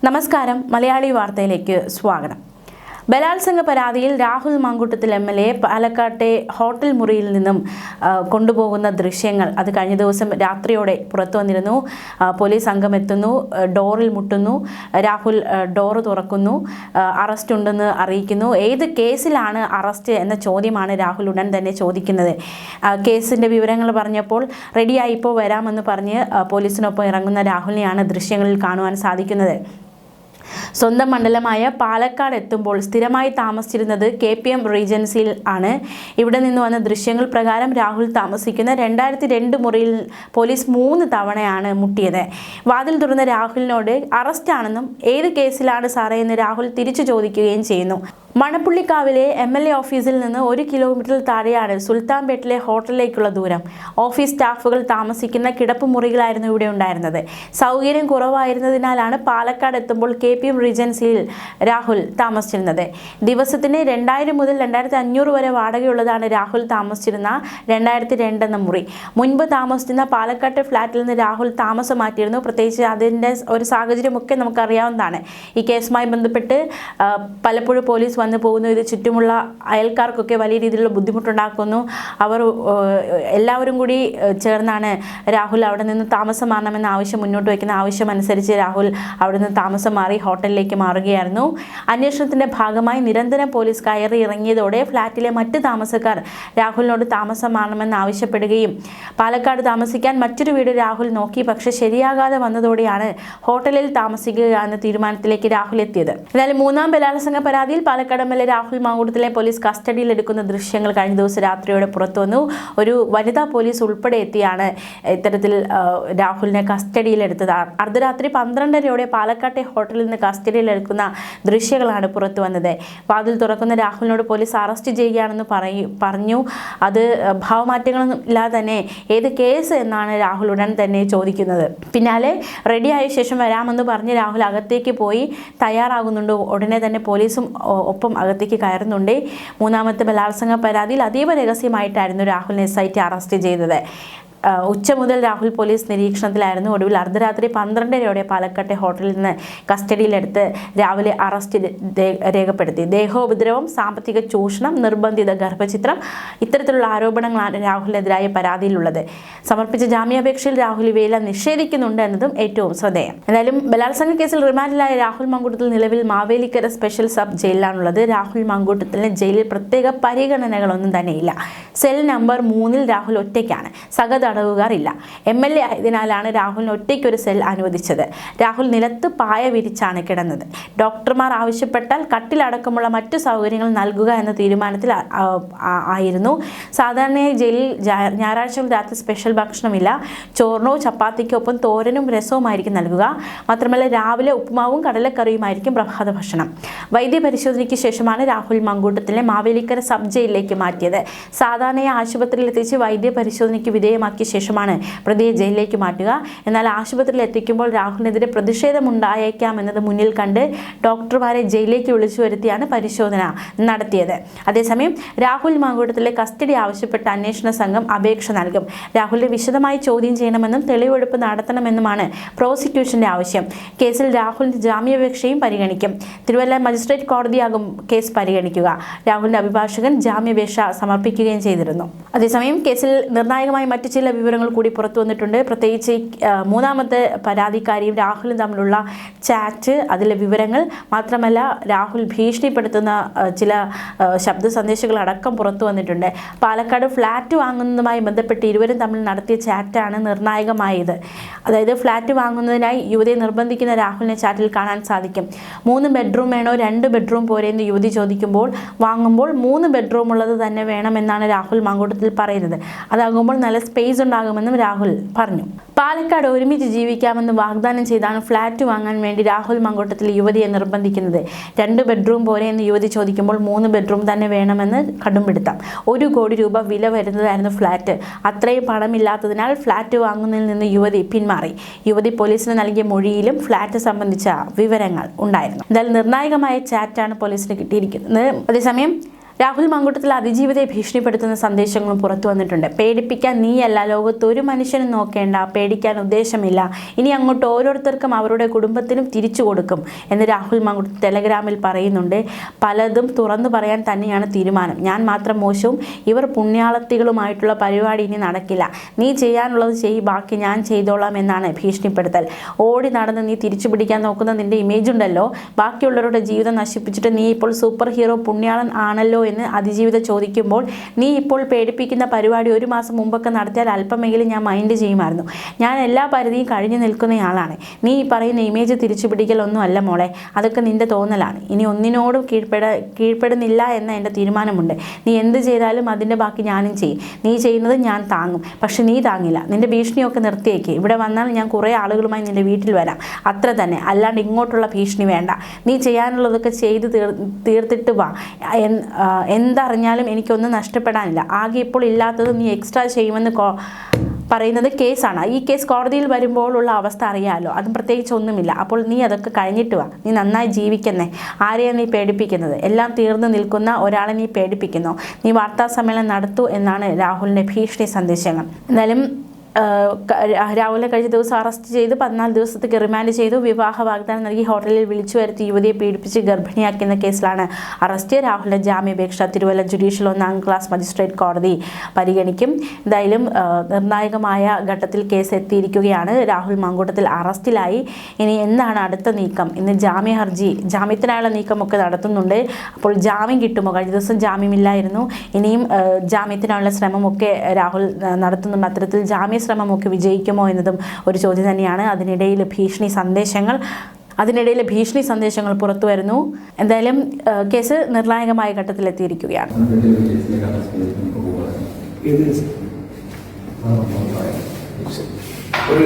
നമസ്കാരം, മലയാളി വാർത്തയിലേക്ക് സ്വാഗതം. ബലാത്സംഗ പരാതിയിൽ രാഹുൽ മാങ്കൂട്ടത്തിൽ MLA പാലക്കാട്ടെ ഹോട്ടൽ മുറിയിൽ നിന്നും കൊണ്ടുപോകുന്ന ദൃശ്യങ്ങൾ അത് കഴിഞ്ഞ ദിവസം രാത്രിയോടെ പുറത്തു വന്നിരുന്നു. പോലീസ് സംഘം എത്തുന്നു, ഡോറിൽ മുട്ടുന്നു, രാഹുൽ ഡോറ് തുറക്കുന്നു, അറസ്റ്റ് ഉണ്ടെന്ന് അറിയിക്കുന്നു. ഏത് കേസിലാണ് അറസ്റ്റ് എന്ന ചോദ്യമാണ് രാഹുൽ ഉടൻ തന്നെ ചോദിക്കുന്നത്. കേസിൻ്റെ വിവരങ്ങൾ പറഞ്ഞപ്പോൾ റെഡിയായി ഇപ്പോൾ വരാമെന്ന് പറഞ്ഞ് പോലീസിനൊപ്പം ഇറങ്ങുന്ന രാഹുലിനെയാണ് ദൃശ്യങ്ങളിൽ കാണുവാൻ സാധിക്കുന്നത്. സ്വന്തം മണ്ഡലമായ പാലക്കാട് എത്തുമ്പോൾ സ്ഥിരമായി താമസിച്ചിരുന്നത് KPM റീജൻസിയിൽ ആണ്. ഇവിടെ നിന്ന് വന്ന ദൃശ്യങ്ങൾ പ്രകാരം രാഹുൽ താമസിക്കുന്ന 2002 മുറിയിൽ പോലീസ് 3 തവണയാണ് മുട്ടിയത്. വാതിൽ തുറന്ന രാഹുലിനോട് അറസ്റ്റാണെന്നും ഏത് കേസിലാണ് സാറേ എന്ന് രാഹുൽ തിരിച്ചു ചോദിക്കുകയും ചെയ്യുന്നു. മണപ്പുള്ളിക്കാവിലെ MLA ഓഫീസിൽ നിന്ന് 1 കിലോമീറ്റർ താഴെയാണ് സുൽത്താൻപേട്ടിലെ ഹോട്ടലിലേക്കുള്ള ദൂരം. ഓഫീസ് സ്റ്റാഫുകൾ താമസിക്കുന്ന കിടപ്പുമുറികളായിരുന്നു ഇവിടെ ഉണ്ടായിരുന്നത്. സൗകര്യം കുറവായിരുന്നതിനാലാണ് പാലക്കാട് എത്തുമ്പോൾ KPM റീജൻസിയിൽ രാഹുൽ താമസിച്ചിരുന്നത്. ദിവസത്തിന് 2000 മുതൽ 2500 വരെ വാടകയുള്ളതാണ് രാഹുൽ താമസിച്ചിരുന്ന 2002 എന്ന മുറി. മുൻപ് താമസിച്ചിരുന്ന പാലക്കാട്ടെ ഫ്ലാറ്റിൽ നിന്ന് രാഹുൽ താമസം മാറ്റിയിരുന്നു. പ്രത്യേകിച്ച് അതിൻ്റെ ഒരു സാഹചര്യമൊക്കെ നമുക്കറിയാവുന്നതാണ്. ഈ കേസുമായി ബന്ധപ്പെട്ട് പലപ്പോഴും പോലീസ് വന്നു പോകുന്നു. ഇത് ചുറ്റുമുള്ള അയൽക്കാർക്കൊക്കെ വലിയ രീതിയിലുള്ള ബുദ്ധിമുട്ടുണ്ടാക്കുന്നു. അവർ എല്ലാവരും കൂടി ചേർന്നാണ് രാഹുൽ അവിടെ നിന്ന് താമസം മാറണമെന്ന ആവശ്യം മുന്നോട്ട് വയ്ക്കുന്ന ആവശ്യം അനുസരിച്ച് രാഹുൽ അവിടെ നിന്ന് താമസം മാറി ഹോട്ടലിലേക്ക് മാറുകയായിരുന്നു. അന്വേഷണത്തിന്റെ ഭാഗമായി നിരന്തരം പോലീസ് കയറി ഇറങ്ങിയതോടെ ഫ്ലാറ്റിലെ മറ്റ് താമസക്കാർ രാഹുലിനോട് താമസം മാറണമെന്ന് ആവശ്യപ്പെടുകയും പാലക്കാട് താമസിക്കാൻ മറ്റൊരു വീട് രാഹുൽ നോക്കി. പക്ഷെ ശരിയാകാതെ വന്നതോടെയാണ് ഹോട്ടലിൽ താമസിക്കുക എന്ന തീരുമാനത്തിലേക്ക് രാഹുൽ എത്തിയത്. എന്നാലും 3ാം ബലാത്സംഗ പരാതിയിൽ പാലക്കാട് MLA രാഹുൽ മാങ്കൂട്ടത്തിലെ പോലീസ് കസ്റ്റഡിയിൽ എടുക്കുന്ന ദൃശ്യങ്ങൾ കഴിഞ്ഞ ദിവസം രാത്രിയോടെ പുറത്തു വന്നു. ഒരു വനിതാ പോലീസ് ഉൾപ്പെടെ എത്തിയാണ് ഇത്തരത്തിൽ രാഹുലിനെ കസ്റ്റഡിയിലെടുത്തത്. അർദ്ധരാത്രി 12:30 പാലക്കാട്ടെ ഹോട്ടലിൽ നിന്ന് കസ്റ്റഡിയിലെടുക്കുന്ന ദൃശ്യങ്ങളാണ് പുറത്തു വന്നത്. വാതിൽ തുറക്കുന്ന രാഹുലിനോട് പോലീസ് അറസ്റ്റ് ചെയ്യുകയാണെന്ന് പറഞ്ഞു. അത് ഭാവമാറ്റങ്ങളൊന്നും ഇല്ലാതെ തന്നെ ഏത് കേസ് എന്നാണ് രാഹുൽ ഉടൻ തന്നെ ചോദിക്കുന്നത്. പിന്നാലെ റെഡിയായ ശേഷം വരാമെന്ന് പറഞ്ഞ് രാഹുൽ അകത്തേക്ക് പോയി തയ്യാറാകുന്നുണ്ട്. ഉടനെ തന്നെ പോലീസും ഒപ്പം അകത്തേക്ക് കയറുന്നുണ്ട്. 3ാമത്തെ ബലാത്സംഗ പരാതിയിൽ അതീവ രഹസ്യമായിട്ടായിരുന്നു രാഹുലിനെ SIT അറസ്റ്റ് ചെയ്തത്. ഉച്ച മുതൽ രാഹുൽ പോലീസ് നിരീക്ഷണത്തിലായിരുന്നു. ഒടുവിൽ അർദ്ധരാത്രി 12:30 പാലക്കാട്ടെ ഹോട്ടലിൽ നിന്ന് കസ്റ്റഡിയിലെടുത്ത് രാവിലെ അറസ്റ്റ് രേഖപ്പെടുത്തി. ദേഹോപദ്രവം, സാമ്പത്തിക ചൂഷണം, നിർബന്ധിത ഗർഭചിത്രം ഇത്തരത്തിലുള്ള ആരോപണങ്ങളാണ് രാഹുലിനെതിരായ പരാതിയിലുള്ളത്. സമർപ്പിച്ച ജാമ്യാപേക്ഷയിൽ രാഹുൽ ഇവയെല്ലാം നിഷേധിക്കുന്നുണ്ട് എന്നതും ഏറ്റവും ശ്രദ്ധേയം. എന്തായാലും ബലാത്സംഗ കേസിൽ റിമാൻഡിലായ രാഹുൽ മാങ്കൂട്ടത്തിൽ നിലവിൽ മാവേലിക്കര സ്പെഷ്യൽ സബ് ജയിലിലാണുള്ളത്. രാഹുൽ മാങ്കൂട്ടത്തിന് ജയിലിൽ പ്രത്യേക പരിഗണനകളൊന്നും തന്നെയില്ല. സെൽ നമ്പർ 3-ൽ രാഹുൽ ഒറ്റയ്ക്കാണ്. തടവുകാരില്ല. MLA ആയതിനാലാണ് രാഹുലിന് ഒറ്റയ്ക്കൊരു സെൽ അനുവദിച്ചത്. രാഹുൽ നിലത്ത് പായ വിരിച്ചാണ് കിടന്നത്. ഡോക്ടർമാർ ആവശ്യപ്പെട്ടാൽ കട്ടിലടക്കമുള്ള മറ്റു സൗകര്യങ്ങൾ നൽകുക എന്ന തീരുമാനത്തിൽ ആയിരുന്നു. സാധാരണയായി ജയിലിൽ ഞായറാഴ്ചകൾ രാത്രി സ്പെഷ്യൽ ഭക്ഷണമില്ല. ചോറിനോ ചപ്പാത്തിക്കൊപ്പം തോരനും രസവുമായിരിക്കും നൽകുക. മാത്രമല്ല രാവിലെ ഉപ്പുമാവും കടലക്കറിയുമായിരിക്കും പ്രഭാത ഭക്ഷണം. വൈദ്യപരിശോധനയ്ക്ക് ശേഷമാണ് രാഹുൽ മാങ്കൂട്ടത്തിലെ മാവേലിക്കര സബ് ജയിലിലേക്ക് മാറ്റിയത്. സാധാരണയായി ആശുപത്രിയിൽ എത്തിച്ച് വൈദ്യപരിശോധനയ്ക്ക് വിധേയമാക്കിയ ശേഷമാണ് പ്രതിയെ ജയിലിലേക്ക് മാറ്റുക. എന്നാൽ ആശുപത്രിയിൽ എത്തിക്കുമ്പോൾ രാഹുലിനെതിരെ പ്രതിഷേധമുണ്ടായേക്കാം എന്നത് മുന്നിൽ കണ്ട് ഡോക്ടർമാരെ ജയിലിലേക്ക് വിളിച്ചു വരുത്തിയാണ് പരിശോധന നടത്തിയത്. അതേസമയം രാഹുൽ മാങ്കൂട്ടത്തിലെ കസ്റ്റഡി ആവശ്യപ്പെട്ട അന്വേഷണ സംഘം അപേക്ഷ നൽകും. രാഹുലിനെ വിശദമായി ചോദ്യം ചെയ്യണമെന്നും തെളിവെടുപ്പ് നടത്തണമെന്നുമാണ് പ്രോസിക്യൂഷന്റെ ആവശ്യം. കേസിൽ രാഹുലിന്റെ ജാമ്യാപേക്ഷയും പരിഗണിക്കും. തിരുവല്ല മജിസ്ട്രേറ്റ് കോടതിയാകും കേസ് പരിഗണിക്കുക. രാഹുലിന്റെ അഭിഭാഷകൻ ജാമ്യാപേക്ഷ സമർപ്പിക്കുകയും ചെയ്തിരുന്നു. അതേസമയം കേസിൽ നിർണായകമായി മറ്റു ചില വിവരങ്ങൾ കൂടി പുറത്തു വന്നിട്ടുണ്ട്. പ്രത്യേകിച്ച് 3ാമത്തെ പരാതിക്കാരിയും രാഹുലും തമ്മിലുള്ള ചാറ്റ്, അതിലെ വിവരങ്ങൾ മാത്രമല്ല രാഹുൽ ഭീഷണിപ്പെടുത്തുന്ന ചില ശബ്ദ സന്ദേശങ്ങൾ അടക്കം പുറത്തു വന്നിട്ടുണ്ട്. പാലക്കാട് ഫ്ലാറ്റ് വാങ്ങുന്നതുമായി ബന്ധപ്പെട്ട് ഇരുവരും തമ്മിൽ നടത്തിയ ചാറ്റാണ് നിർണായകമായത്. അതായത് ഫ്ലാറ്റ് വാങ്ങുന്നതിനായി യുവതിയെ നിർബന്ധിക്കുന്ന രാഹുലിനെ ചാറ്റിൽ കാണാൻ സാധിക്കും. 3 ബെഡ്റൂം വേണോ 2 ബെഡ്റൂം പോരെ എന്ന് യുവതി ചോദിക്കുമ്പോൾ വാങ്ങുമ്പോൾ 3 ബെഡ്റൂം ഉള്ളത് തന്നെ വേണമെന്നാണ് രാഹുൽ മാങ്കൂട്ടത്തിൽ പറയുന്നത്. അതാകുമ്പോൾ നല്ല സ്പേസ് ഉണ്ടാകുമെന്നും രാഹുൽ പറഞ്ഞു. പാലക്കാട് ഒരുമിച്ച് ജീവിക്കാമെന്ന് വാഗ്ദാനം ചെയ്താണ് ഫ്ലാറ്റ് വാങ്ങാൻ വേണ്ടി രാഹുൽ മാങ്കൂട്ടത്തിൽ യുവതിയെ നിർബന്ധിക്കുന്നത്. 2 ബെഡ്റൂം പോരെ എന്ന് യുവതി ചോദിക്കുമ്പോൾ 3 ബെഡ്റൂം തന്നെ വേണമെന്ന് കടുംപിടുത്തം. 1 കോടി രൂപ വില വരുന്നതായിരുന്നു ഫ്ലാറ്റ്. അത്രയും പണമില്ലാത്തതിനാൽ ഫ്ലാറ്റ് വാങ്ങുന്നതിൽ നിന്ന് യുവതി പിന്മാറി. യുവതി പോലീസിന് നൽകിയ മൊഴിയിലും ഫ്ലാറ്റ് സംബന്ധിച്ച വിവരങ്ങൾ ഉണ്ടായിരുന്നു. എന്തായാലും നിർണായകമായ ചാറ്റാണ് പോലീസിന് കിട്ടിയിരിക്കുന്നത്. അതേസമയം രാഹുൽ മങ്കൂട്ടത്തിൽ അതിജീവിതയെ ഭീഷണിപ്പെടുത്തുന്ന സന്ദേശങ്ങളും പുറത്തു വന്നിട്ടുണ്ട്. പേടിപ്പിക്കാൻ നീയല്ല, ലോകത്ത് ഒരു മനുഷ്യനും നോക്കേണ്ട, പേടിക്കാൻ ഉദ്ദേശമില്ല, ഇനി അങ്ങോട്ട് ഓരോരുത്തർക്കും അവരുടെ കുടുംബത്തിനും തിരിച്ചു കൊടുക്കും എന്ന് രാഹുൽ മങ്കൂട്ടത്തിൽ ടെലഗ്രാമിൽ പറയുന്നുണ്ട്. പലതും തുറന്നു പറയാൻ തന്നെയാണ് തീരുമാനം. ഞാൻ മാത്രം മോശവും ഇവർ പുണ്യാളത്തികളുമായിട്ടുള്ള പരിപാടി ഇനി നടക്കില്ല. നീ ചെയ്യാനുള്ളത് ചെയ്യ്, ബാക്കി ഞാൻ ചെയ്തോളാം എന്നാണ് ഭീഷണിപ്പെടുത്തൽ. ഓടി നടന്ന് നീ തിരിച്ചു പിടിക്കാൻ നോക്കുന്ന നിന്റെ ഇമേജ് ഉണ്ടല്ലോ, ബാക്കിയുള്ളവരുടെ ജീവിതം നശിപ്പിച്ചിട്ട് നീ ഇപ്പോൾ സൂപ്പർ ഹീറോ പുണ്യാളൻ ആണല്ലോ എന്ന് അതിജീവിത ചോദിക്കുമ്പോൾ, നീ ഇപ്പോൾ പേടിപ്പിക്കുന്ന പരിപാടി ഒരു മാസം മുമ്പൊക്കെ നടത്തിയാൽ അല്പമെങ്കിലും ഞാൻ മൈൻഡ് ചെയ്യുമായിരുന്നു. ഞാൻ എല്ലാ പരിധിയും കഴിഞ്ഞു നിൽക്കുന്നയാളാണ്. നീ ഈ പറയുന്ന ഇമേജ് തിരിച്ചു പിടിക്കലൊന്നും അല്ല മോളെ, അതൊക്കെ നിന്റെ തോന്നലാണ്. ഇനി ഒന്നിനോടും കീഴ്പ്പെടുന്നില്ല എന്ന എൻ്റെ തീരുമാനമുണ്ട്. നീ എന്ത് ചെയ്താലും അതിൻ്റെ ബാക്കി ഞാനും ചെയ്യും. നീ ചെയ്യുന്നത് ഞാൻ താങ്ങും, പക്ഷെ നീ താങ്ങില്ല. നിന്റെ ഭീഷണിയൊക്കെ നിർത്തിയേക്ക്. ഇവിടെ വന്നാൽ ഞാൻ കുറേ ആളുകളുമായി നിന്റെ വീട്ടിൽ വരാം, അത്ര തന്നെ. അല്ലാണ്ട് ഇങ്ങോട്ടുള്ള ഭീഷണി വേണ്ട. നീ ചെയ്യാനുള്ളതൊക്കെ ചെയ്ത് തീർത്തിട്ട് വാ. എന്തറിഞ്ഞാലും എനിക്കൊന്നും നഷ്ടപ്പെടാനില്ല. ആകെ ഇപ്പോൾ ഇല്ലാത്തത് നീ എക്സ്ട്രാ ചെയ്യുമെന്ന് പറയുന്നത് കേസാണ്. ഈ കേസ് കോടതിയിൽ വരുമ്പോഴുള്ള അവസ്ഥ അറിയാമല്ലോ. അതും പ്രത്യേകിച്ച് ഒന്നുമില്ല. അപ്പോൾ നീ അതൊക്കെ കഴിഞ്ഞിട്ട് വാ. നീ നന്നായി ജീവിക്കുന്നേ. ആരെയാണ് നീ പേടിപ്പിക്കുന്നത്? എല്ലാം തീർന്നു നിൽക്കുന്ന ഒരാളെ നീ പേടിപ്പിക്കുന്നു. നീ വാർത്താ സമ്മേളനം നടത്തൂ എന്നാണ് രാഹുലിൻ്റെ ഭീഷണി സന്ദേശങ്ങൾ. എന്നാലും രാഹുലിനെ കഴിഞ്ഞ ദിവസം അറസ്റ്റ് ചെയ്ത് 14 ദിവസത്തേക്ക് റിമാൻഡ് ചെയ്തു. വിവാഹ വാഗ്ദാനം നൽകി ഹോട്ടലിൽ വിളിച്ചു വരുത്തി യുവതിയെ പീഡിപ്പിച്ച് ഗർഭിണിയാക്കുന്ന കേസിലാണ് അറസ്റ്റ്. രാഹുലിൻ്റെ ജാമ്യാപേക്ഷ തിരുവല്ല ജുഡീഷ്യൽ 1ാം ക്ലാസ് മജിസ്ട്രേറ്റ് കോടതി പരിഗണിക്കും. എന്തായാലും നിർണായകമായ ഘട്ടത്തിൽ കേസ് എത്തിയിരിക്കുകയാണ്. രാഹുൽ മങ്കൂട്ടത്തിൽ അറസ്റ്റിലായി. ഇനി എന്താണ് അടുത്ത നീക്കം? ഇന്ന് ജാമ്യത്തിനായുള്ള നീക്കമൊക്കെ നടത്തുന്നുണ്ട്. അപ്പോൾ ജാമ്യം കിട്ടുമോ? കഴിഞ്ഞ ദിവസം ജാമ്യമില്ലായിരുന്നു. ഇനിയും ജാമ്യത്തിനുള്ള ശ്രമമൊക്കെ രാഹുൽ നടത്തുന്നുണ്ട്. അത്തരത്തിൽ ശ്രമമൊക്കെ വിജയിക്കുമോ എന്നതും ഒരു ചോദ്യം തന്നെയാണ്. അതിനിടയിൽ ഭീഷണി സന്ദേശങ്ങൾ പുറത്തു വരുന്നു. എന്തായാലും കേസ് നിർണായകമായ ഘട്ടത്തിലെത്തിയിരിക്കുകയാണ്. ഒരു